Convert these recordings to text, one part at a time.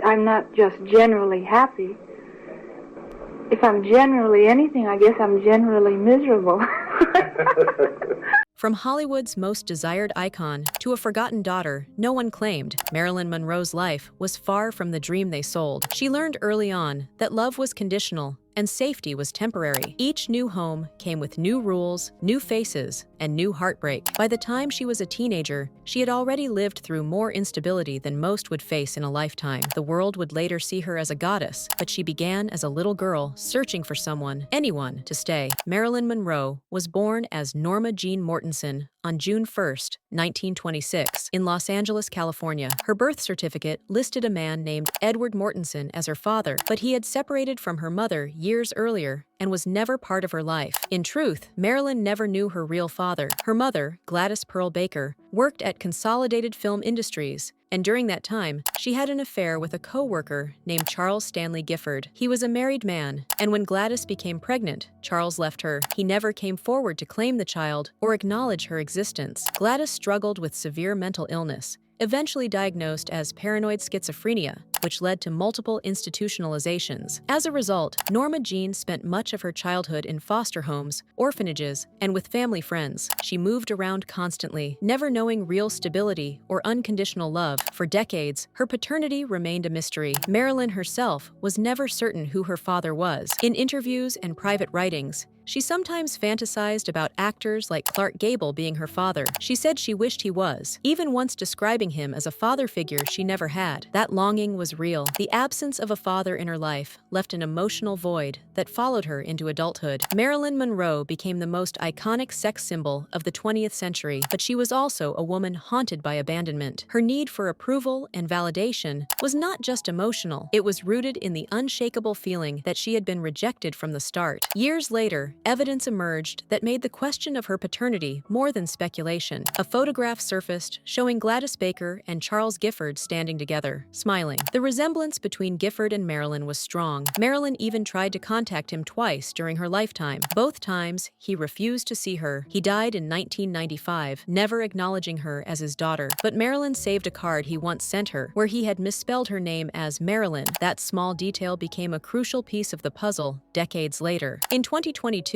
I'm not just generally happy. If I'm generally anything, I guess I'm generally miserable. From Hollywood's most desired icon to a forgotten daughter no one claimed, Marilyn Monroe's life was far from the dream they sold. She learned early on that love was conditional and safety was temporary. Each new home came with new rules, new faces, and new heartbreak. By the time she was a teenager, she had already lived through more instability than most would face in a lifetime. The world would later see her as a goddess, but she began as a little girl searching for someone, anyone, to stay. Marilyn Monroe was born as Norma Jean Mortensen on June 1, 1926, in Los Angeles, California. Her birth certificate listed a man named Edward Mortensen as her father, but he had separated from her mother years earlier and was never part of her life. In truth, Marilyn never knew her real father. Her mother, Gladys Pearl Baker, worked at Consolidated Film Industries, and during that time, she had an affair with a co-worker named Charles Stanley Gifford. He was a married man, and when Gladys became pregnant, Charles left her. He never came forward to claim the child or acknowledge her existence. Gladys struggled with severe mental illness, eventually diagnosed as paranoid schizophrenia, which led to multiple institutionalizations. As a result, Norma Jean spent much of her childhood in foster homes, orphanages, and with family friends. She moved around constantly, never knowing real stability or unconditional love. For decades, her paternity remained a mystery. Marilyn herself was never certain who her father was. In interviews and private writings, she sometimes fantasized about actors like Clark Gable being her father. She said she wished he was, even once describing him as a father figure she never had. That longing was real. The absence of a father in her life left an emotional void that followed her into adulthood. Marilyn Monroe became the most iconic sex symbol of the 20th century, but she was also a woman haunted by abandonment. Her need for approval and validation was not just emotional. It was rooted in the unshakable feeling that she had been rejected from the start. Years later, evidence emerged that made the question of her paternity more than speculation. A photograph surfaced showing Gladys Baker and Charles Gifford standing together, smiling. The resemblance between Gifford and Marilyn was strong. Marilyn even tried to contact him twice during her lifetime. Both times, he refused to see her. He died in 1995, never acknowledging her as his daughter. But Marilyn saved a card he once sent her, where he had misspelled her name as Marilyn. That small detail became a crucial piece of the puzzle decades later. In 2022,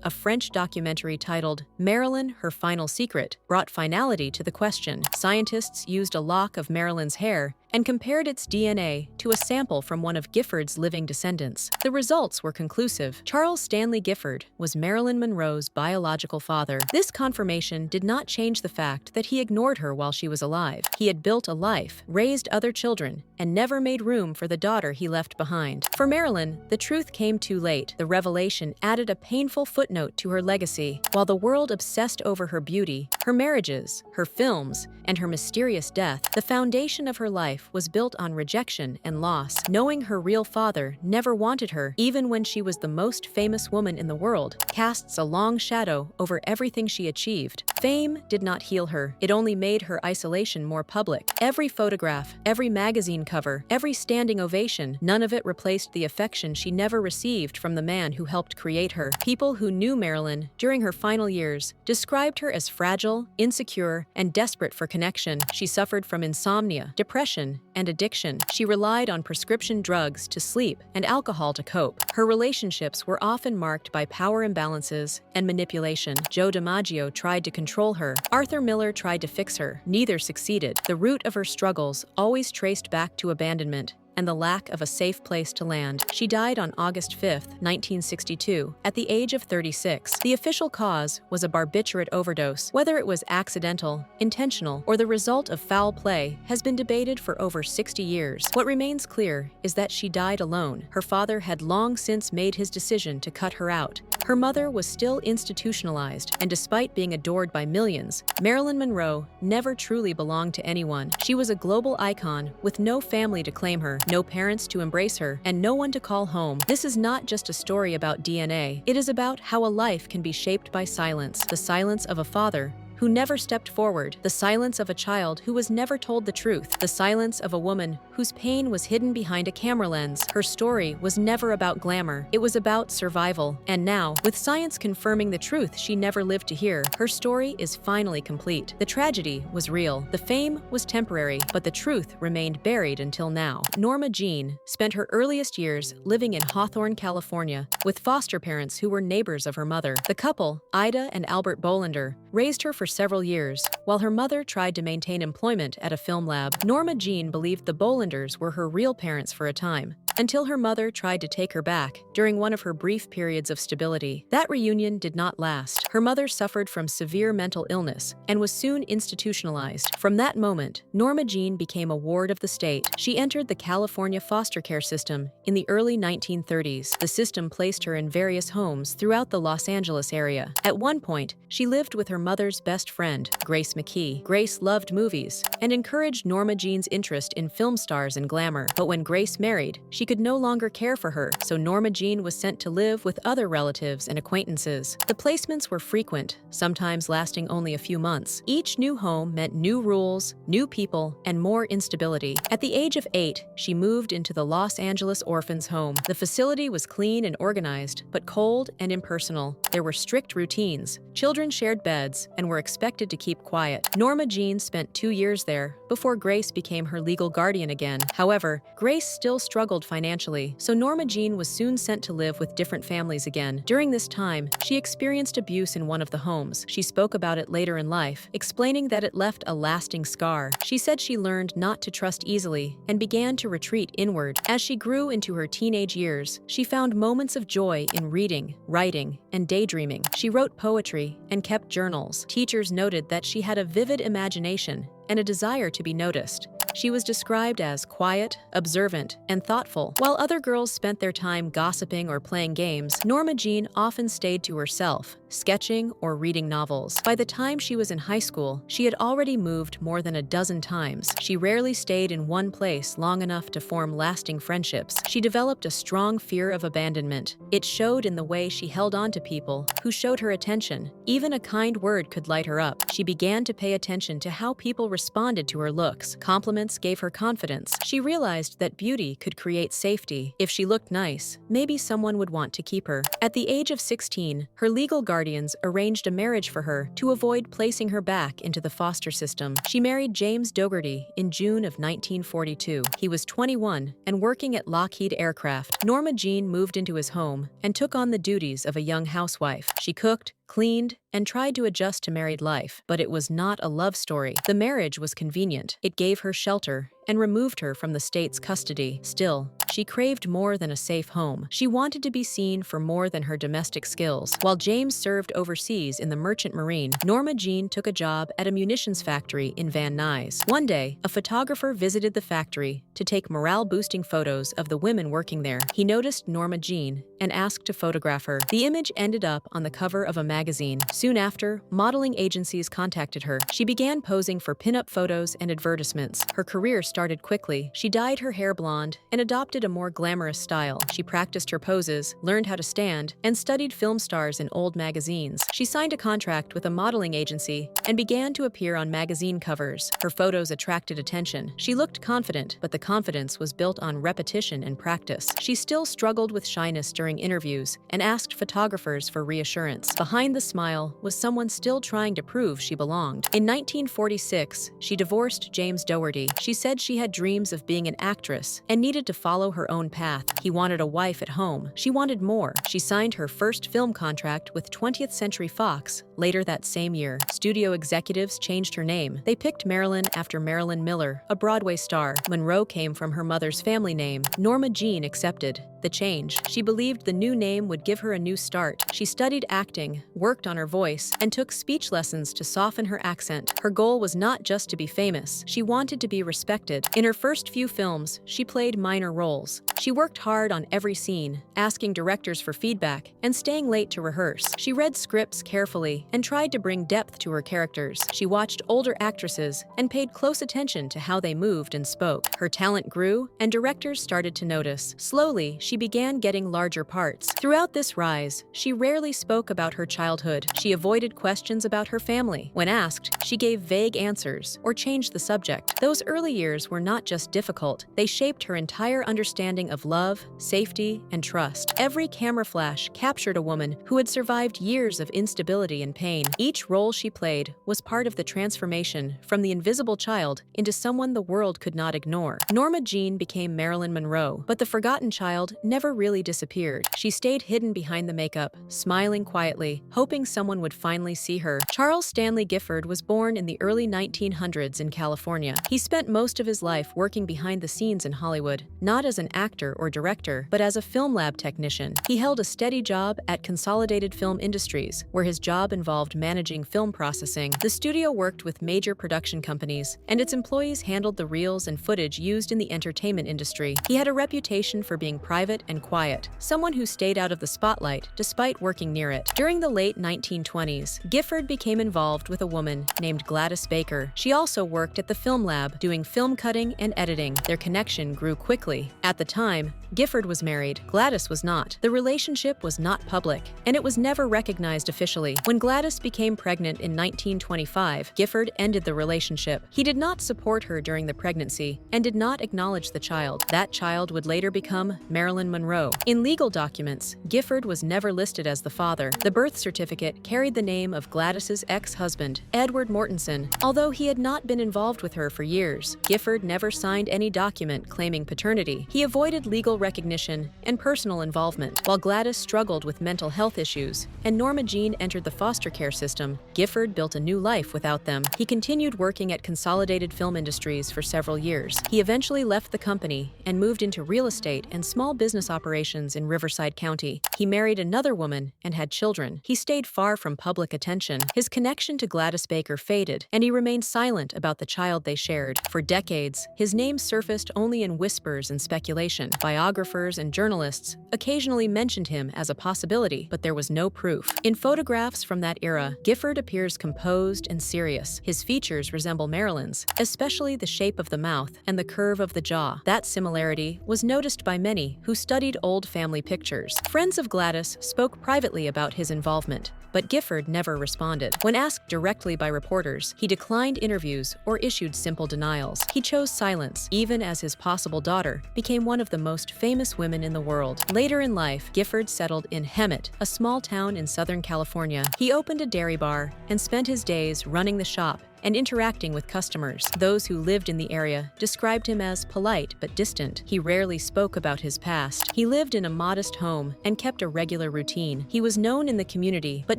a French documentary titled Marilyn, Her Final Secret brought finality to the question. Scientists used a lock of Marilyn's hair and compared its DNA to a sample from one of Gifford's living descendants. The results were conclusive. Charles Stanley Gifford was Marilyn Monroe's biological father. This confirmation did not change the fact that he ignored her while she was alive. He had built a life, raised other children, and never made room for the daughter he left behind. For Marilyn, the truth came too late. The revelation added a painful footnote to her legacy. While the world obsessed over her beauty, her marriages, her films, and her mysterious death, the foundation of her life was built on rejection and loss. Knowing her real father never wanted her, even when she was the most famous woman in the world, casts a long shadow over everything she achieved. Fame did not heal her. It only made her isolation more public. Every photograph, every magazine cover, every standing ovation, none of it replaced the affection she never received from the man who helped create her. People who knew Marilyn during her final years described her as fragile, insecure, and desperate for connection. She suffered from insomnia, depression, and addiction. She relied on prescription drugs to sleep and alcohol to cope. Her relationships were often marked by power imbalances and manipulation. Joe DiMaggio tried to control her. Arthur Miller tried to fix her. Neither succeeded. The root of her struggles always traced back to abandonment and the lack of a safe place to land. She died on August 5, 1962, at the age of 36. The official cause was a barbiturate overdose. Whether it was accidental, intentional, or the result of foul play has been debated for over 60 years. What remains clear is that she died alone. Her father had long since made his decision to cut her out. Her mother was still institutionalized, and despite being adored by millions, Marilyn Monroe never truly belonged to anyone. She was a global icon with no family to claim her, no parents to embrace her, and no one to call home. This is not just a story about DNA. It is about how a life can be shaped by silence, the silence of a father who never stepped forward, the silence of a child who was never told the truth, the silence of a woman whose pain was hidden behind a camera lens. Her story was never about glamour, it was about survival. And now, with science confirming the truth she never lived to hear, her story is finally complete. The tragedy was real, the fame was temporary, but the truth remained buried until now. Norma Jean spent her earliest years living in Hawthorne, California, with foster parents who were neighbors of her mother. The couple, Ida and Albert Bolander, raised her for several years, while her mother tried to maintain employment at a film lab. Norma Jean believed the Bolanders were her real parents for a time, until her mother tried to take her back during one of her brief periods of stability. That reunion did not last. Her mother suffered from severe mental illness and was soon institutionalized. From that moment, Norma Jean became a ward of the state. She entered the California foster care system in the early 1930s. The system placed her in various homes throughout the Los Angeles area. At one point, she lived with her mother's best friend, Grace McKee. Grace loved movies and encouraged Norma Jean's interest in film stars and glamour. But when Grace married, she could no longer care for her, so Norma Jean was sent to live with other relatives and acquaintances. The placements were frequent, sometimes lasting only a few months. Each new home meant new rules, new people, and more instability. At the age of 8, she moved into the Los Angeles Orphans' home. The facility was clean and organized, but cold and impersonal. There were strict routines. Children shared beds and were expected to keep quiet. Norma Jean spent 2 years there before Grace became her legal guardian again. However, Grace still struggled financially, so Norma Jean was soon sent to live with different families again. During this time, she experienced abuse in one of the homes. She spoke about it later in life, explaining that it left a lasting scar. She said she learned not to trust easily and began to retreat inward. As she grew into her teenage years, she found moments of joy in reading, writing, and daydreaming. She wrote poetry and kept journals. Teachers noted that she had a vivid imagination and a desire to be noticed. She was described as quiet, observant, and thoughtful. While other girls spent their time gossiping or playing games, Norma Jean often stayed to herself, sketching or reading novels. By the time she was in high school, she had already moved more than a dozen times. She rarely stayed in one place long enough to form lasting friendships. She developed a strong fear of abandonment. It showed in the way she held on to people who showed her attention. Even a kind word could light her up. She began to pay attention to how people responded to her looks. Compliments gave her confidence. She realized that beauty could create safety. If she looked nice, maybe someone would want to keep her. At the age of 16, her legal guardians arranged a marriage for her to avoid placing her back into the foster system. She married James Dougherty in June of 1942. He was 21 and working at Lockheed Aircraft. Norma Jean moved into his home and took on the duties of a young housewife. She cooked, cleaned, and tried to adjust to married life, but it was not a love story. The marriage was convenient. It gave her shelter and removed her from the state's custody. Still, she craved more than a safe home. She wanted to be seen for more than her domestic skills. While James served overseas in the Merchant Marine, Norma Jean took a job at a munitions factory in Van Nuys. One day, a photographer visited the factory to take morale-boosting photos of the women working there. He noticed Norma Jean and asked to photograph her. The image ended up on the cover of a magazine. Soon after, modeling agencies contacted her. She began posing for pinup photos and advertisements. Her career started quickly. She dyed her hair blonde and adopted a more glamorous style. She practiced her poses, learned how to stand, and studied film stars in old magazines. She signed a contract with a modeling agency and began to appear on magazine covers. Her photos attracted attention. She looked confident, but the confidence was built on repetition and practice. She still struggled with shyness during interviews and asked photographers for reassurance. Behind the smile was someone still trying to prove she belonged. In 1946, she divorced James Dougherty. She said she had dreams of being an actress and needed to follow her own path. He wanted a wife at home. She wanted more. She signed her first film contract with 20th Century Fox later that same year. Studio executives changed her name. They picked Marilyn after Marilyn Miller, a Broadway star. Monroe came from her mother's family name. Norma Jean accepted the change. She believed the new name would give her a new start. She studied acting, worked on her voice, and took speech lessons to soften her accent. Her goal was not just to be famous. She wanted to be respected. In her first few films, she played minor roles. She worked hard on every scene, asking directors for feedback and staying late to rehearse. She read scripts carefully and tried to bring depth to her characters. She watched older actresses and paid close attention to how they moved and spoke. Her talent grew, and directors started to notice. Slowly, she she began getting larger parts. Throughout this rise, she rarely spoke about her childhood. She avoided questions about her family. When asked, she gave vague answers or changed the subject. Those early years were not just difficult, they shaped her entire understanding of love, safety, and trust. Every camera flash captured a woman who had survived years of instability and pain. Each role she played was part of the transformation from the invisible child into someone the world could not ignore. Norma Jean became Marilyn Monroe, but the forgotten child never really disappeared. She stayed hidden behind the makeup, smiling quietly, hoping someone would finally see her. Charles Stanley Gifford was born in the early 1900s in California. He spent most of his life working behind the scenes in Hollywood, not as an actor or director, but as a film lab technician. He held a steady job at Consolidated Film Industries, where his job involved managing film processing. The studio worked with major production companies, and its employees handled the reels and footage used in the entertainment industry. He had a reputation for being private and quiet, someone who stayed out of the spotlight despite working near it. During the late 1920s, Gifford became involved with a woman named Gladys Baker. She also worked at the film lab, doing film cutting and editing. Their connection grew quickly. At the time, Gifford was married. Gladys was not. The relationship was not public, and it was never recognized officially. When Gladys became pregnant in 1925, Gifford ended the relationship. He did not support her during the pregnancy and did not acknowledge the child. That child would later become Marilyn Monroe. In legal documents, Gifford was never listed as the father. The birth certificate carried the name of Gladys's ex-husband, Edward Mortensen. Although he had not been involved with her for years, Gifford never signed any document claiming paternity. He avoided legal recognition and personal involvement. While Gladys struggled with mental health issues and Norma Jean entered the foster care system, Gifford built a new life without them. He continued working at Consolidated Film Industries for several years. He eventually left the company and moved into real estate and small business operations in Riverside County. He married another woman and had children. He stayed far from public attention. His connection to Gladys Baker faded, and he remained silent about the child they shared. For decades, his name surfaced only in whispers and speculation. Biographers and journalists occasionally mentioned him as a possibility, but there was no proof. In photographs from that era, Gifford appears composed and serious. His features resemble Marilyn's, especially the shape of the mouth and the curve of the jaw. That similarity was noticed by many who studied old family pictures. Friends of Gladys spoke privately about his involvement, but Gifford never responded. When asked directly by reporters, he declined interviews or issued simple denials. He chose silence, even as his possible daughter became one of the most famous women in the world. Later in life, Gifford settled in Hemet, a small town in Southern California. He opened a dairy bar and spent his days running the shop and interacting with customers. Those who lived in the area described him as polite but distant. He rarely spoke about his past. He lived in a modest home and kept a regular routine. He was known in the community but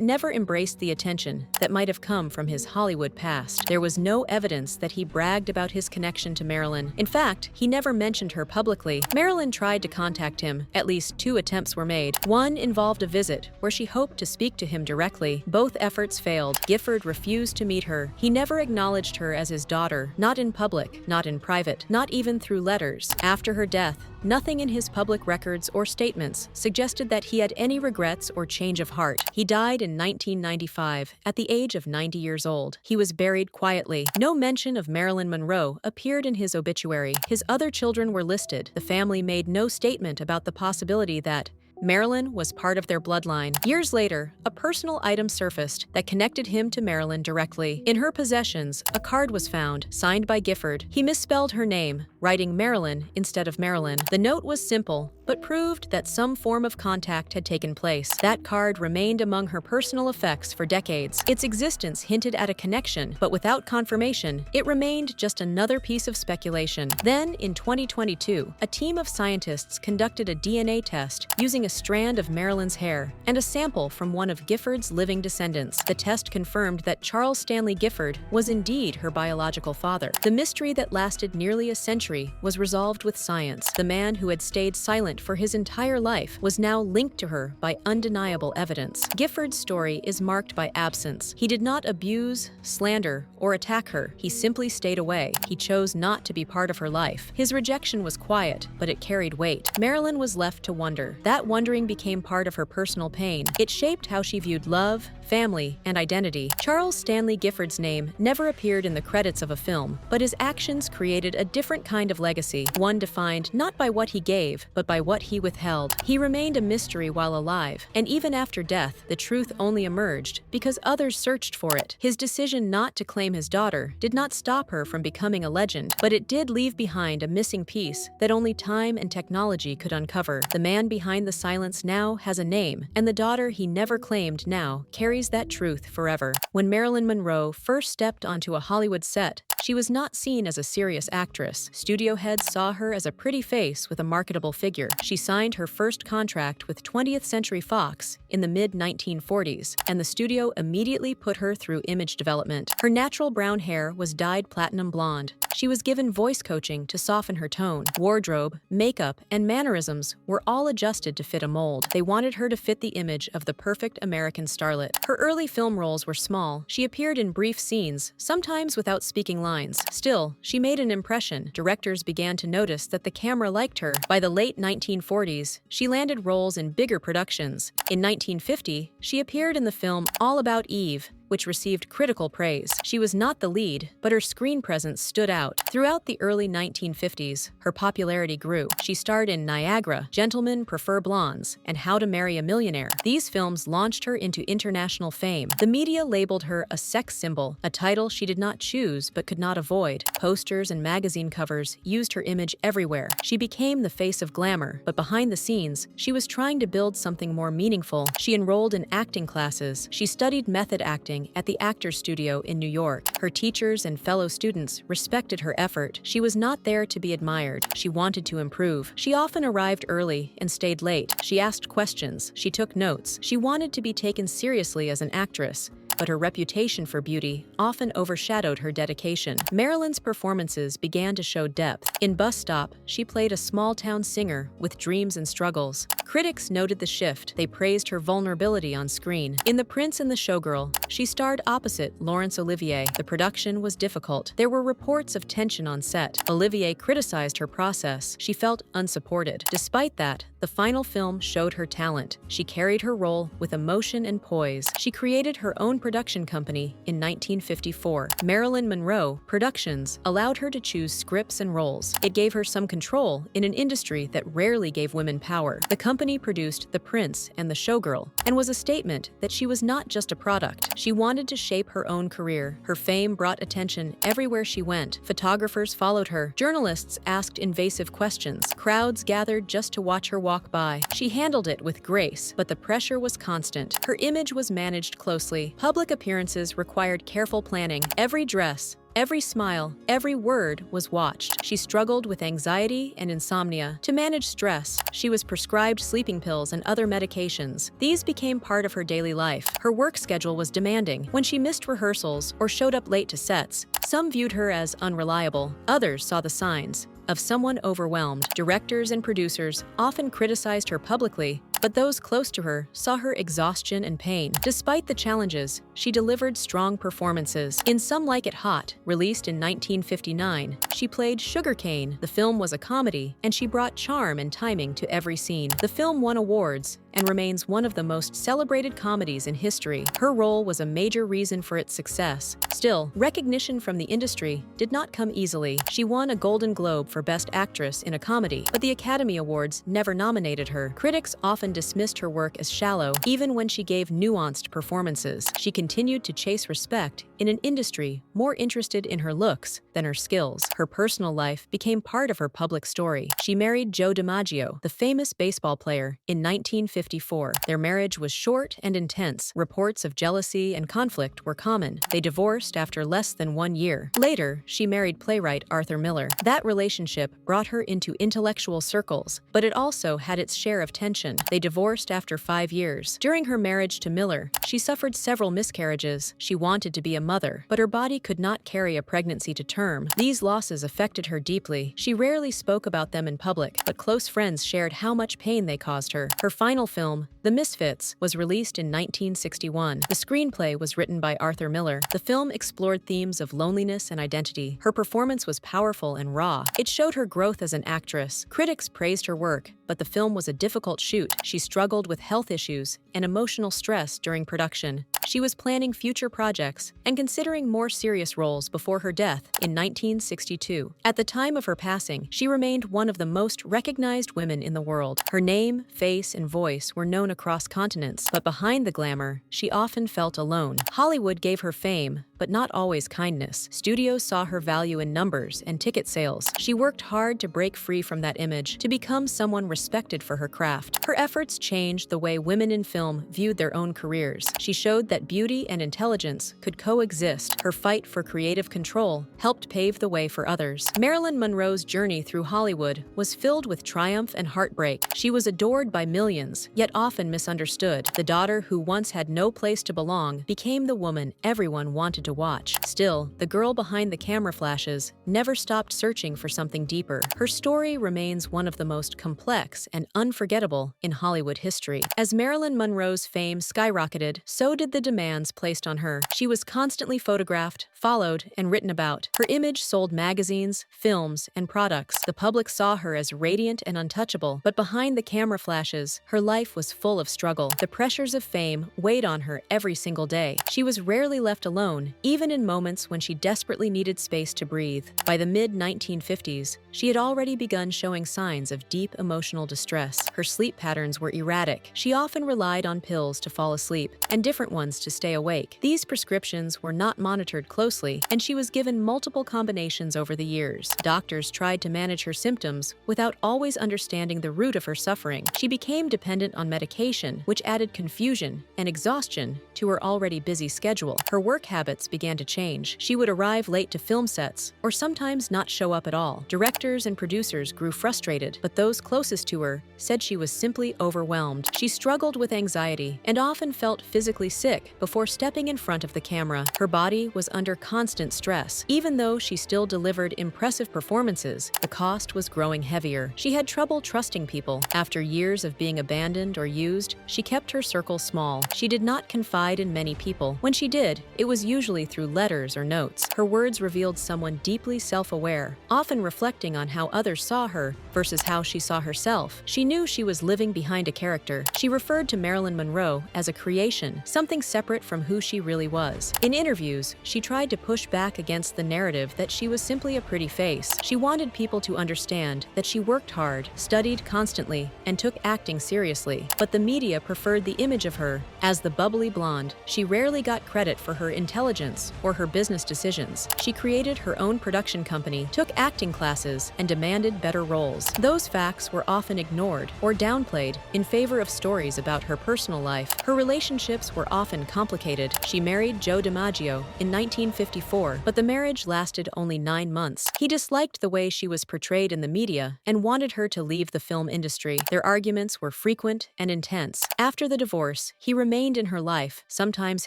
never embraced the attention that might have come from his Hollywood past. There was no evidence that he bragged about his connection to Marilyn. In fact, he never mentioned her publicly. Marilyn tried to contact him. At least 2 attempts were made. One involved a visit where she hoped to speak to him directly. Both efforts failed. Gifford refused to meet her. He never acknowledged her as his daughter, not in public, not in private, not even through letters. After her death, nothing in his public records or statements suggested that he had any regrets or change of heart. He died in 1995 at the age of 90 years old. He was buried quietly. No mention of Marilyn Monroe appeared in his obituary. His other children were listed. The family made no statement about the possibility that Marilyn was part of their bloodline. Years later, a personal item surfaced that connected him to Marilyn directly. In her possessions, a card was found, signed by Gifford. He misspelled her name, writing Marilyn instead of Marilyn. The note was simple, but proved that some form of contact had taken place. That card remained among her personal effects for decades. Its existence hinted at a connection, but without confirmation, it remained just another piece of speculation. Then, in 2022, a team of scientists conducted a DNA test using a strand of Marilyn's hair and a sample from one of Gifford's living descendants. The test confirmed that Charles Stanley Gifford was indeed her biological father. The mystery that lasted nearly a century was resolved with science. The man who had stayed silent for his entire life was now linked to her by undeniable evidence. Gifford's story is marked by absence. He did not abuse, slander, or attack her. He simply stayed away. He chose not to be part of her life. His rejection was quiet, but it carried weight. Marilyn was left to wonder. That wondering became part of her personal pain. It shaped how she viewed love, family, and identity. Charles Stanley Gifford's name never appeared in the credits of a film, but his actions created a different kind of legacy, one defined not by what he gave, but by what he withheld. He remained a mystery while alive, and even after death, the truth only emerged because others searched for it. His decision not to claim his daughter did not stop her from becoming a legend, but it did leave behind a missing piece that only time and technology could uncover. The man behind the silence now has a name, and the daughter he never claimed now carries that truth forever. When Marilyn Monroe first stepped onto a Hollywood set, she was not seen as a serious actress. Studio heads saw her as a pretty face with a marketable figure. She signed her first contract with 20th Century Fox in the mid-1940s, and the studio immediately put her through image development. Her natural brown hair was dyed platinum blonde. She was given voice coaching to soften her tone. Wardrobe, makeup, and mannerisms were all adjusted to fit a mold. They wanted her to fit the image of the perfect American starlet. Her early film roles were small. She appeared in brief scenes, sometimes without speaking lines. Still, she made an impression. Directors began to notice that the camera liked her. By the late 1940s, she landed roles in bigger productions. In 1950, she appeared in the film All About Eve, which received critical praise. She was not the lead, but her screen presence stood out. Throughout the early 1950s, her popularity grew. She starred in Niagara, Gentlemen Prefer Blondes, and How to Marry a Millionaire. These films launched her into international fame. The media labeled her a sex symbol, a title she did not choose but could not avoid. Posters and magazine covers used her image everywhere. She became the face of glamour, but behind the scenes, she was trying to build something more meaningful. She enrolled in acting classes. She studied method acting at the Actors Studio in New York. Her teachers and fellow students respected her effort. She was not there to be admired. She wanted to improve. She often arrived early and stayed late. She asked questions. She took notes. She wanted to be taken seriously as an actress, but her reputation for beauty often overshadowed her dedication. Marilyn's performances began to show depth. In Bus Stop, she played a small-town singer with dreams and struggles. Critics noted the shift. They praised her vulnerability on screen. In The Prince and the Showgirl, she starred opposite Laurence Olivier. The production was difficult. There were reports of tension on set. Olivier criticized her process. She felt unsupported. Despite that, the final film showed her talent. She carried her role with emotion and poise. She created her own production company in 1954. Marilyn Monroe Productions allowed her to choose scripts and roles. It gave her some control in an industry that rarely gave women power. The company produced The Prince and the Showgirl, and was a statement that she was not just a product. She wanted to shape her own career. Her fame brought attention everywhere she went. Photographers followed her. Journalists asked invasive questions. Crowds gathered just to watch her walk by. She handled it with grace, but the pressure was constant. Her image was managed closely. Public appearances required careful planning. Every dress, every smile, every word was watched. She struggled with anxiety and insomnia. To manage stress, she was prescribed sleeping pills and other medications. These became part of her daily life. Her work schedule was demanding. When she missed rehearsals or showed up late to sets, some viewed her as unreliable. Others saw the signs of someone overwhelmed. Directors and producers often criticized her publicly, but those close to her saw her exhaustion and pain. Despite the challenges, she delivered strong performances. In Some Like It Hot, released in 1959, she played Sugarcane. The film was a comedy, and she brought charm and timing to every scene. The film won awards and remains one of the most celebrated comedies in history. Her role was a major reason for its success. Still, recognition from the industry did not come easily. She won a Golden Globe for Best Actress in a Comedy, but the Academy Awards never nominated her. Critics often dismissed her work as shallow, even when she gave nuanced performances. She continued to chase respect in an industry more interested in her looks than her skills. Her personal life became part of her public story. She married Joe DiMaggio, the famous baseball player, in 1954. Their marriage was short and intense. Reports of jealousy and conflict were common. They divorced after less than 1 year. Later, she married playwright Arthur Miller. That relationship brought her into intellectual circles, but it also had its share of tension. They divorced after 5 years. During her marriage to Miller, she suffered several miscarriages. She wanted to be a mother, but her body could not carry a pregnancy to term. These losses affected her deeply. She rarely spoke about them in public, but close friends shared how much pain they caused her. Her final film, The Misfits, was released in 1961. The screenplay was written by Arthur Miller. The film explored themes of loneliness and identity. Her performance was powerful and raw. It showed her growth as an actress. Critics praised her work, but the film was a difficult shoot. She struggled with health issues and emotional stress during production. She was planning future projects and considering more serious roles before her death in 1962. At the time of her passing, she remained one of the most recognized women in the world. Her name, face, and voice were known across continents, but behind the glamour, she often felt alone. Hollywood gave her fame, but not always kindness. Studios saw her value in numbers and ticket sales. She worked hard to break free from that image, to become someone respected for her craft. Her efforts changed the way women in film viewed their own careers. She showed that beauty and intelligence could coexist. Her fight for creative control helped pave the way for others. Marilyn Monroe's journey through Hollywood was filled with triumph and heartbreak. She was adored by millions, yet often misunderstood. The daughter who once had no place to belong became the woman everyone wanted to watch. Still, the girl behind the camera flashes never stopped searching for something deeper. Her story remains one of the most complex and unforgettable in Hollywood history. As Marilyn Monroe's fame skyrocketed, so did the demands placed on her. She was constantly photographed, followed, and written about. Her image sold magazines, films, and products. The public saw her as radiant and untouchable, but behind the camera flashes, her life was full of struggle. The pressures of fame weighed on her every single day. She was rarely left alone, even in moments when she desperately needed space to breathe. By the mid-1950s, she had already begun showing signs of deep emotional distress. Her sleep patterns were erratic. She often relied on pills to fall asleep, and different ones to stay awake. These prescriptions were not monitored closely, and she was given multiple combinations over the years. Doctors tried to manage her symptoms without always understanding the root of her suffering. She became dependent on medication, which added confusion and exhaustion to her already busy schedule. Her work habits began to change. She would arrive late to film sets, or sometimes not show up at all. Directors and producers grew frustrated, but those closest to her said she was simply overwhelmed. She struggled with anxiety and often felt physically sick before stepping in front of the camera. Her body was under constant stress. Even though she still delivered impressive performances, the cost was growing heavier. She had trouble trusting people. After years of being abandoned or used, she kept her circle small. She did not confide in many people. When she did, it was usually through letters or notes. Her words revealed someone deeply self-aware, often reflecting on how others saw her versus how she saw herself. She knew she was living behind a character. She referred to Marilyn Monroe as a creation, something separate from who she really was. In interviews, she tried to push back against the narrative that she was simply a pretty face. She wanted people to understand that she worked hard, studied constantly, and took acting seriously. But the media preferred the image of her as the bubbly blonde. She rarely got credit for her intelligence or her business decisions. She created her own production company, took acting classes, and demanded better roles. Those facts were often ignored or downplayed in favor of stories about her personal life. Her relationships were often complicated. She married Joe DiMaggio in 1954, but the marriage lasted only 9 months. He disliked the way she was portrayed in the media and wanted her to leave the film industry. Their arguments were frequent and intense. After the divorce, he remained in her life, sometimes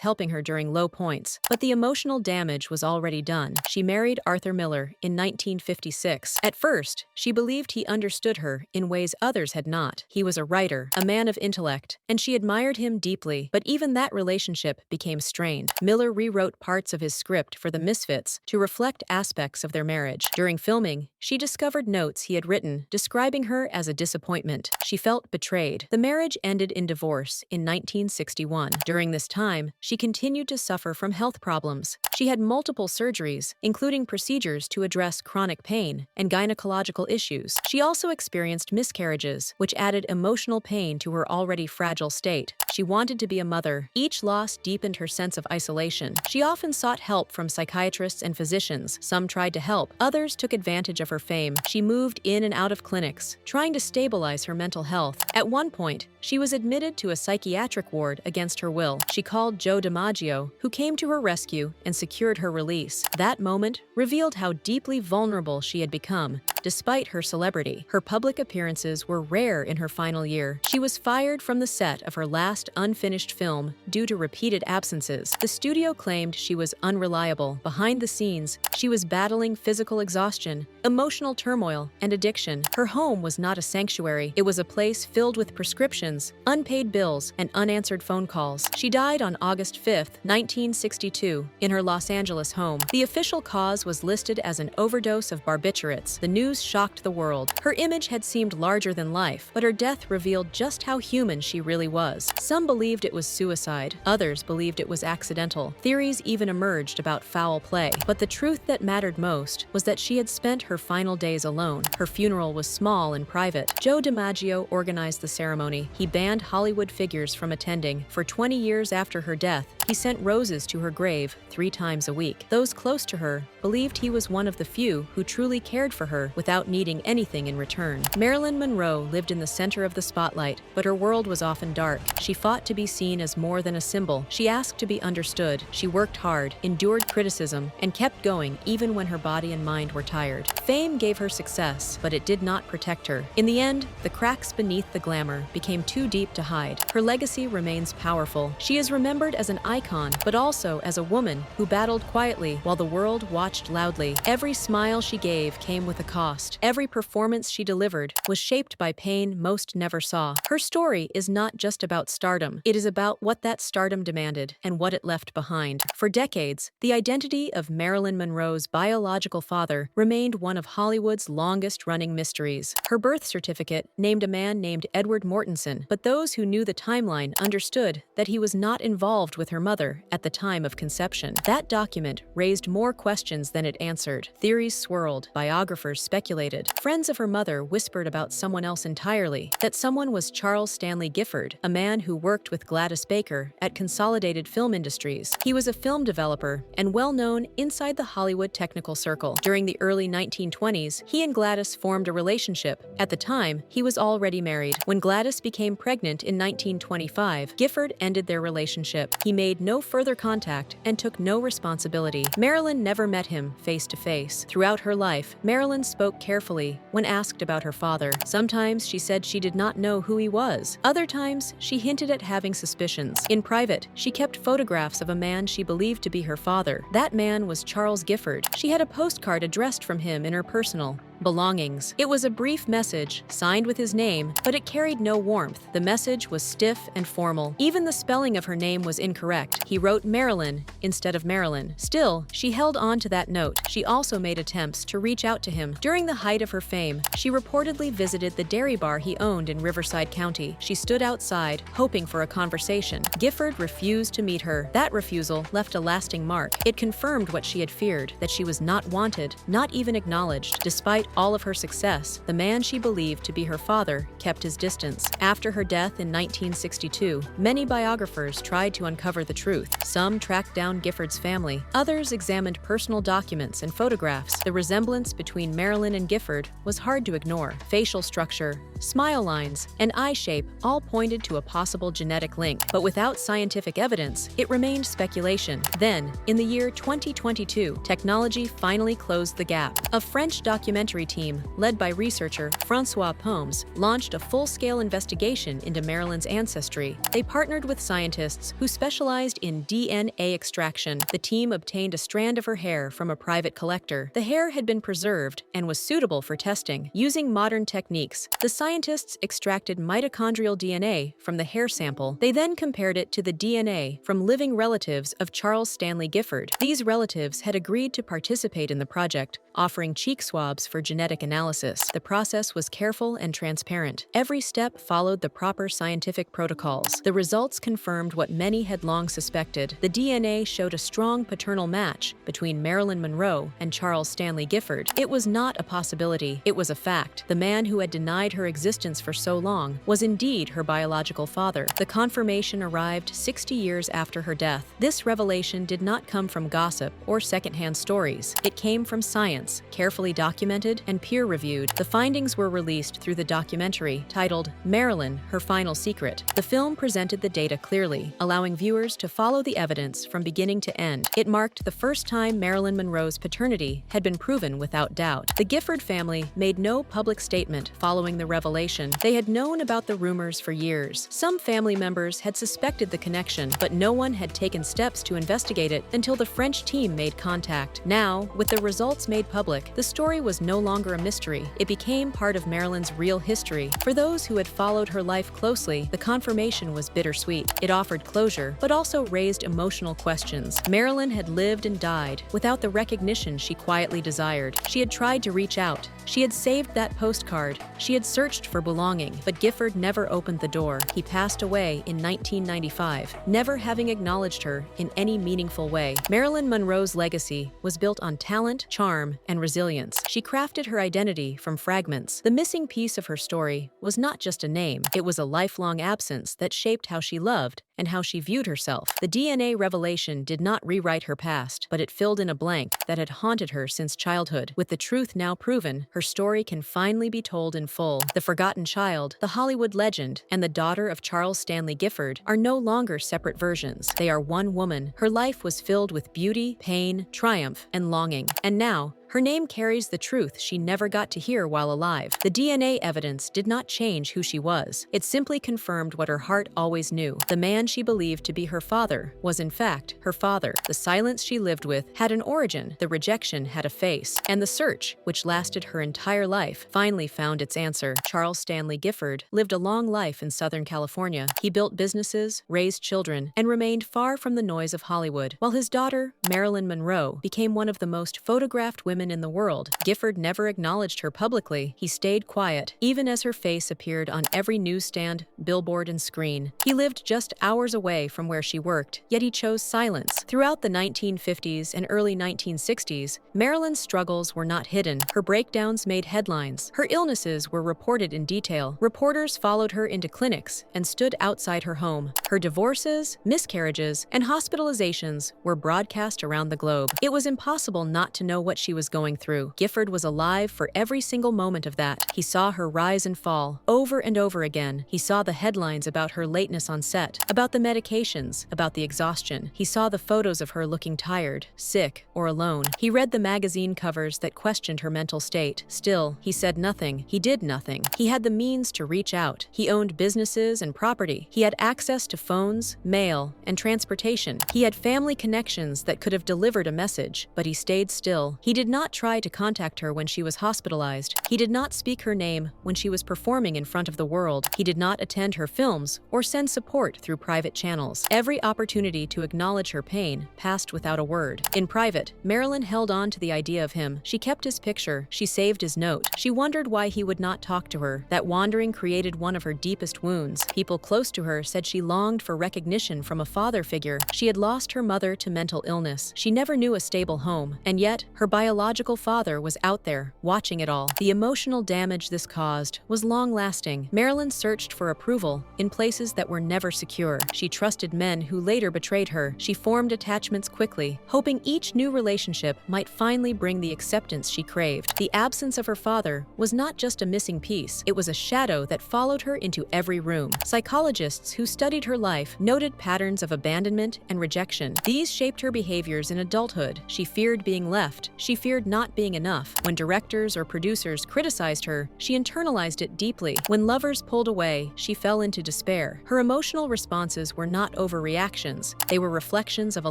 helping her during low points, but the emotional damage was already done. She married Arthur Miller in 1956. At first, she believed he understood her in ways others had not. He was a writer, a man of intellect, and she admired him deeply, but even that relationship became strained. Miller rewrote parts of his script for The Misfits to reflect aspects of their marriage. During filming, she discovered notes he had written describing her as a disappointment. She felt betrayed. The marriage ended in divorce in 1961. During this time, she continued to suffer from health problems. She had multiple surgeries, including procedures to address chronic pain and gynecological issues. She also experienced miscarriages, which added emotional pain to her already fragile state. She wanted to be a mother. Each loss deepened her sense of isolation. She often sought help from psychiatrists and physicians. Some tried to help, others took advantage of her fame. She moved in and out of clinics, trying to stabilize her mental health. At one point, she was admitted to a psychiatric ward against her will. She called Joe DiMaggio, who came to her rescue and secured her release. That moment revealed how deeply vulnerable she had become. Despite her celebrity, her public appearances were rare in her final year. She was fired from the set of her last unfinished film due to repeated absences. The studio claimed she was unreliable. Behind the scenes, she was battling physical exhaustion, emotional turmoil, and addiction. Her home was not a sanctuary. It was a place filled with prescriptions, unpaid bills, and unanswered phone calls. She died on August 5, 1962, in her Los Angeles home. The official cause was listed as an overdose of barbiturates. The news shocked the world. Her image had seemed larger than life, but her death revealed just how human she really was. Some believed it was suicide. Others believed it was accidental. Theories even emerged about foul play. But the truth that mattered most was that she had spent her final days alone. Her funeral was small and private. Joe DiMaggio organized the ceremony. He banned Hollywood figures from attending. For 20 years after her death, he sent roses to her grave 3 times a week. Those close to her believed he was one of the few who truly cared for her without needing anything in return. Marilyn Monroe lived in the center of the spotlight, but her world was often dark. She fought to be seen as more than a symbol. She asked to be understood. She worked hard, endured criticism, and kept going even when her body and mind were tired. Fame gave her success, but it did not protect her. In the end, the cracks beneath the glamour became too deep to hide. Her legacy remains powerful. She is remembered as an icon, but also as a woman who battled quietly while the world watched loudly. Every smile she gave came with a cost. Every performance she delivered was shaped by pain most never saw. Her story is not just about stardom. It is about what that stardom demanded and what it left behind. For decades, the identity of Marilyn Monroe's biological father remained one of Hollywood's longest-running mysteries. Her birth certificate named a man named Edward Mortensen, but those who knew the timeline understood that he was not involved with her mother at the time of conception. That document raised more questions than it answered. Theories swirled, biographers speculated. Friends of her mother whispered about someone else entirely, that someone was Charles Stanley Gifford, a man who worked with Gladys Baker at Consolidated Film Industries. He was a film developer and well known inside the Hollywood technical circle. During the early 1920s, he and Gladys formed a relationship. At the time, he was already married. When Gladys became pregnant in 1925, Gifford ended their relationship. He made no further contact and took no responsibility. Marilyn never met him face to face. Throughout her life, Marilyn spoke carefully when asked about her father. Sometimes she said she did not know who he was. Other times, she hinted at having suspicions. In private, she kept photographs of a man she believed to be her father. That man was Charles Gifford. She had a postcard addressed from him in her personal belongings. It was a brief message, signed with his name, but it carried no warmth. The message was stiff and formal. Even the spelling of her name was incorrect. He wrote Marilyn instead of Marilyn. Still, she held on to that note. She also made attempts to reach out to him. During the height of her fame, she reportedly visited the dairy bar he owned in Riverside County. She stood outside, hoping for a conversation. Gifford refused to meet her. That refusal left a lasting mark. It confirmed what she had feared, that she was not wanted, not even acknowledged. Despite all of her success, the man she believed to be her father kept his distance. After her death in 1962, many biographers tried to uncover the truth. Some tracked down Gifford's family. Others examined personal documents and photographs. The resemblance between Marilyn and Gifford was hard to ignore. Facial structure, smile lines, and eye shape all pointed to a possible genetic link. But without scientific evidence, it remained speculation. Then, in the year 2022, technology finally closed the gap. A French documentary team, led by researcher François Pomes, launched a full-scale investigation into Marilyn's ancestry. They partnered with scientists who specialized in DNA extraction. The team obtained a strand of her hair from a private collector. The hair had been preserved and was suitable for testing. Using modern techniques, the scientists extracted mitochondrial DNA from the hair sample. They then compared it to the DNA from living relatives of Charles Stanley Gifford. These relatives had agreed to participate in the project, offering cheek swabs for genetic analysis. The process was careful and transparent. Every step followed the proper scientific protocols. The results confirmed what many had long suspected. The DNA showed a strong paternal match between Marilyn Monroe and Charles Stanley Gifford. It was not a possibility, it was a fact. The man who had denied her existence for so long was indeed her biological father. The confirmation arrived 60 years after her death. This revelation did not come from gossip or secondhand stories. It came from science. evidence, carefully documented and peer-reviewed. The findings were released through the documentary titled Marilyn, Her Final Secret. The film presented the data clearly, allowing viewers to follow the evidence from beginning to end. It marked the first time Marilyn Monroe's paternity had been proven without doubt. The Gifford family made no public statement following the revelation. They had known about the rumors for years. Some family members had suspected the connection, but no one had taken steps to investigate it until the French team made contact. Now, with the results made public, the story was no longer a mystery. It became part of Marilyn's real history. For those who had followed her life closely, the confirmation was bittersweet. It offered closure, but also raised emotional questions. Marilyn had lived and died without the recognition she quietly desired. She had tried to reach out. She had saved that postcard. She had searched for belonging, but Gifford never opened the door. He passed away in 1995, never having acknowledged her in any meaningful way. Marilyn Monroe's legacy was built on talent, charm, and resilience. She crafted her identity from fragments. The missing piece of her story was not just a name, it was a lifelong absence that shaped how she loved and how she viewed herself. The DNA revelation did not rewrite her past, but it filled in a blank that had haunted her since childhood. With the truth now proven, her story can finally be told in full. The forgotten child, the Hollywood legend, and the daughter of Charles Stanley Gifford are no longer separate versions. They are one woman. Her life was filled with beauty, pain, triumph, and longing. And now, her name carries the truth she never got to hear while alive. The DNA evidence did not change who she was. It simply confirmed what her heart always knew. The man she believed to be her father was in fact her father. The silence she lived with had an origin, the rejection had a face, and the search, which lasted her entire life, finally found its answer. Charles Stanley Gifford lived a long life in Southern California. He built businesses, raised children, and remained far from the noise of Hollywood. While his daughter, Marilyn Monroe, became one of the most photographed women in the world, Gifford never acknowledged her publicly. He stayed quiet, even as her face appeared on every newsstand, billboard, and screen. He lived just hours away from where she worked, yet he chose silence. Throughout the 1950s and early 1960s, Marilyn's struggles were not hidden. Her breakdowns made headlines. Her illnesses were reported in detail. Reporters followed her into clinics and stood outside her home. Her divorces, miscarriages, and hospitalizations were broadcast around the globe. It was impossible not to know what she was going through. Gifford was alive for every single moment of that. He saw her rise and fall over and over again. He saw the headlines about her lateness on set, about the medications, about the exhaustion. He saw the photos of her looking tired, sick, or alone. He read the magazine covers that questioned her mental state. Still, he said nothing. He did nothing. He had the means to reach out. He owned businesses and property. He had access to phones, mail, and transportation. He had family connections that could have delivered a message, but he stayed still. He did not try to contact her when she was hospitalized. He did not speak her name when she was performing in front of the world. He did not attend her films or send support through private channels. Every opportunity to acknowledge her pain passed without a word. In private, Marilyn held on to the idea of him. She kept his picture. She saved his note. She wondered why he would not talk to her. That wandering created one of her deepest wounds. People close to her said she longed for recognition from a father figure. She had lost her mother to mental illness. She never knew a stable home, and yet her biological father was out there, watching it all. The emotional damage this caused was long-lasting. Marilyn searched for approval in places that were never secure. She trusted men who later betrayed her. She formed attachments quickly, hoping each new relationship might finally bring the acceptance she craved. The absence of her father was not just a missing piece, it was a shadow that followed her into every room. Psychologists who studied her life noted patterns of abandonment and rejection. These shaped her behaviors in adulthood. She feared being left. She feared not being enough. When directors or producers criticized her, she internalized it deeply. When lovers pulled away, she fell into despair. Her emotional responses were not overreactions. They were reflections of a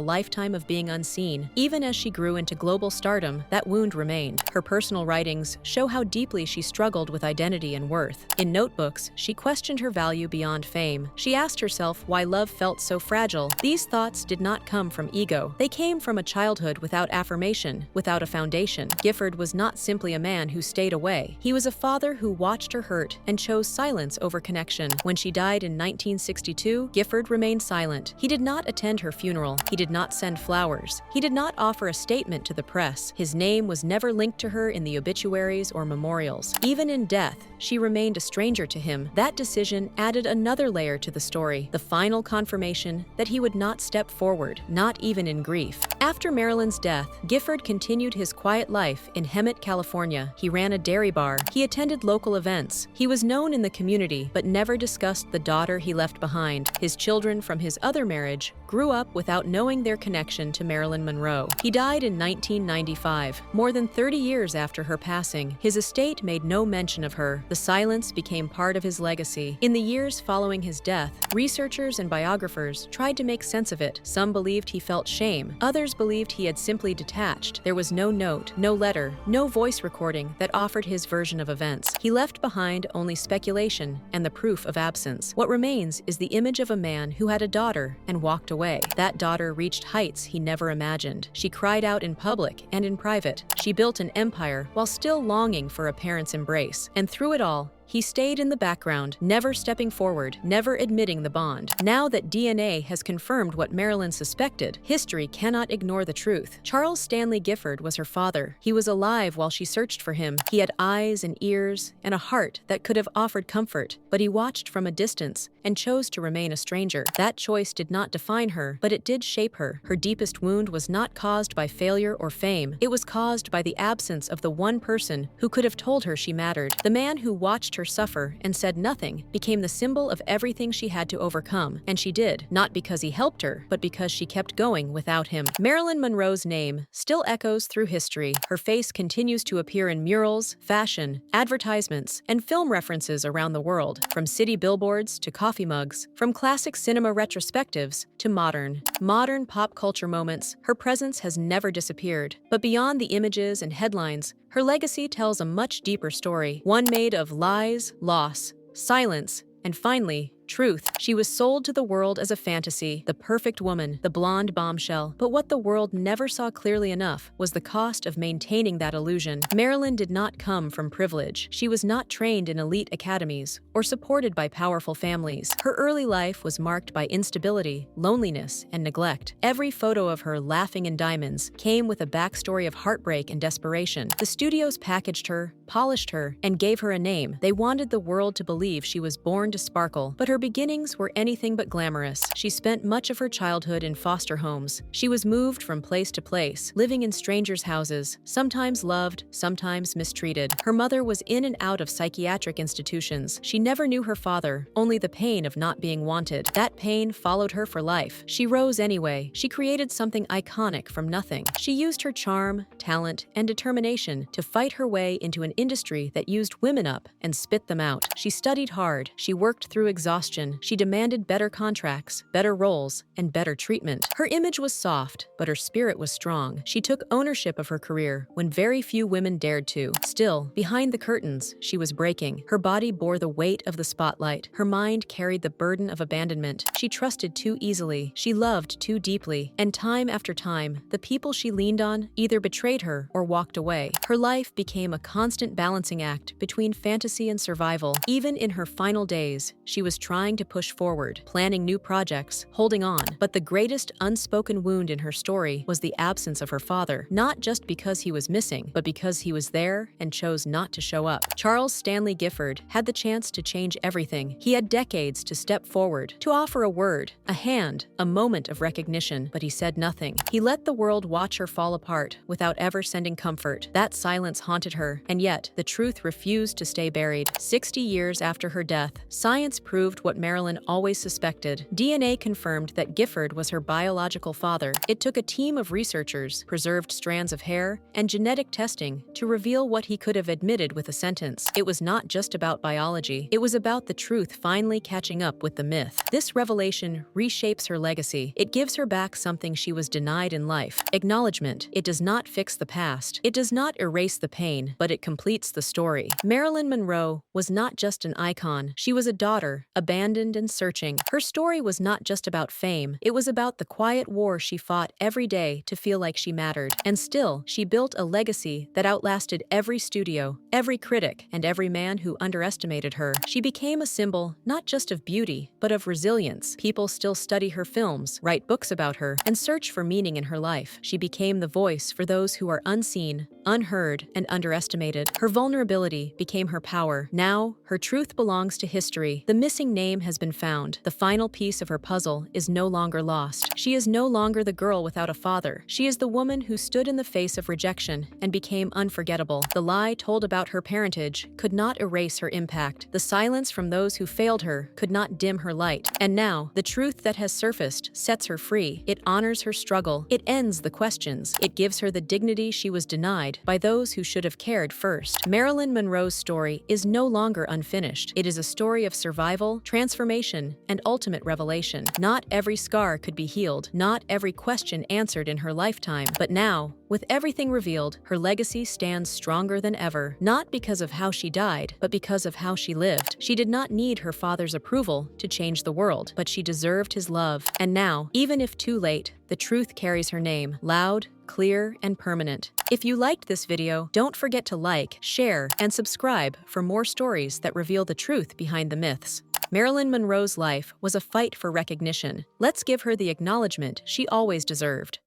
lifetime of being unseen. Even as she grew into global stardom, that wound remained. Her personal writings show how deeply she struggled with identity and worth. In notebooks, she questioned her value beyond fame. She asked herself why love felt so fragile. These thoughts did not come from ego. They came from a childhood without affirmation, without a foundation. Gifford was not simply a man who stayed away. He was a father who watched her hurt and chose silence over connection. When she died in 1962, Gifford remained silent. He did not attend her funeral. He did not send flowers. He did not offer a statement to the press. His name was never linked to her in the obituaries or memorials. Even in death, she remained a stranger to him. That decision added another layer to the story, the final confirmation that he would not step forward, not even in grief. After Marilyn's death, Gifford continued his quiet quiet life in Hemet, California. He ran a dairy bar. He attended local events. He was known in the community, but never discussed the daughter he left behind. His children from his other marriage grew up without knowing their connection to Marilyn Monroe. He died in 1995, more than 30 years after her passing. His estate made no mention of her. The silence became part of his legacy. In the years following his death, researchers and biographers tried to make sense of it. Some believed he felt shame. Others believed he had simply detached. There was no note, no letter, no voice recording that offered his version of events. He left behind only speculation and the proof of absence. What remains is the image of a man who had a daughter and walked away. That daughter reached heights he never imagined. She cried out in public and in private. She built an empire while still longing for a parent's embrace. And through it all, he stayed in the background, never stepping forward, never admitting the bond. Now that DNA has confirmed what Marilyn suspected, history cannot ignore the truth. Charles Stanley Gifford was her father. He was alive while she searched for him. He had eyes and ears and a heart that could have offered comfort, but he watched from a distance and chose to remain a stranger. That choice did not define her, but it did shape her. Her deepest wound was not caused by failure or fame. It was caused by the absence of the one person who could have told her she mattered. The man who watched her suffer and said nothing became the symbol of everything she had to overcome, and she did, not because he helped her, but because she kept going without him. Marilyn Monroe's name still echoes through history. Her face continues to appear in murals, fashion, advertisements, and film references around the world, from city billboards to coffee mugs, from classic cinema retrospectives to modern pop culture moments. Her presence has never disappeared. But beyond the images and headlines, her legacy tells a much deeper story, one made of lies, loss, silence, and finally, truth. She was sold to the world as a fantasy, the perfect woman, the blonde bombshell. But what the world never saw clearly enough was the cost of maintaining that illusion. Marilyn did not come from privilege. She was not trained in elite academies or supported by powerful families. Her early life was marked by instability, loneliness, and neglect. Every photo of her laughing in diamonds came with a backstory of heartbreak and desperation. The studios packaged her, polished her, and gave her a name. They wanted the world to believe she was born to sparkle, but her beginnings were anything but glamorous. She spent much of her childhood in foster homes. She was moved from place to place, living in strangers' houses, sometimes loved, sometimes mistreated. Her mother was in and out of psychiatric institutions. She never knew her father, only the pain of not being wanted. That pain followed her for life. She rose anyway. She created something iconic from nothing. She used her charm, talent, and determination to fight her way into an industry that used women up and spit them out. She studied hard. She worked through exhaustion. She demanded better contracts, better roles, and better treatment. Her image was soft, but her spirit was strong. She took ownership of her career when very few women dared to. Still, behind the curtains, she was breaking. Her body bore the weight of the spotlight. Her mind carried the burden of abandonment. She trusted too easily. She loved too deeply. And time after time, the people she leaned on either betrayed her or walked away. Her life became a constant balancing act between fantasy and survival. Even in her final days, she was trying to push forward, planning new projects, holding on. But the greatest unspoken wound in her story was the absence of her father, not just because he was missing, but because he was there and chose not to show up. Charles Stanley Gifford had the chance to change everything. He had decades to step forward, to offer a word, a hand, a moment of recognition, but he said nothing. He let the world watch her fall apart without ever sending comfort. That silence haunted her, and yet the truth refused to stay buried. 60 years after her death, science proved what Marilyn always suspected. DNA confirmed that Gifford was her biological father. It took a team of researchers, preserved strands of hair, and genetic testing to reveal what he could have admitted with a sentence. It was not just about biology. It was about the truth finally catching up with the myth. This revelation reshapes her legacy. It gives her back something she was denied in life: acknowledgement. It does not fix the past. It does not erase the pain, but it completes the story. Marilyn Monroe was not just an icon. She was a daughter, abandoned and searching. Her story was not just about fame. It was about the quiet war she fought every day to feel like she mattered. And still, she built a legacy that outlasted every studio, every critic, and every man who underestimated her. She became a symbol not just of beauty, but of resilience. People still study her films, write books about her, and search for meaning in her life. She became the voice for those who are unseen, unheard, and underestimated. Her vulnerability became her power. Now, her truth belongs to history. The missing name has been found. The final piece of her puzzle is no longer lost. She is no longer the girl without a father. She is the woman who stood in the face of rejection and became unforgettable. The lie told about her parentage could not erase her impact. The silence from those who failed her could not dim her light. And now, the truth that has surfaced sets her free. It honors her struggle. It ends the questions. It gives her the dignity she was denied by those who should have cared first. Marilyn Monroe's story is no longer unfinished. It is a story of survival, transformation, and ultimate revelation. Not every scar could be healed. Not every question answered in her lifetime. But now, with everything revealed, her legacy stands stronger than ever, not because of how she died, but because of how she lived. She did not need her father's approval to change the world, but she deserved his love. And now, even if too late, the truth carries her name, loud, clear, and permanent. If you liked this video, don't forget to like, share, and subscribe for more stories that reveal the truth behind the myths. Marilyn Monroe's life was a fight for recognition. Let's give her the acknowledgement she always deserved.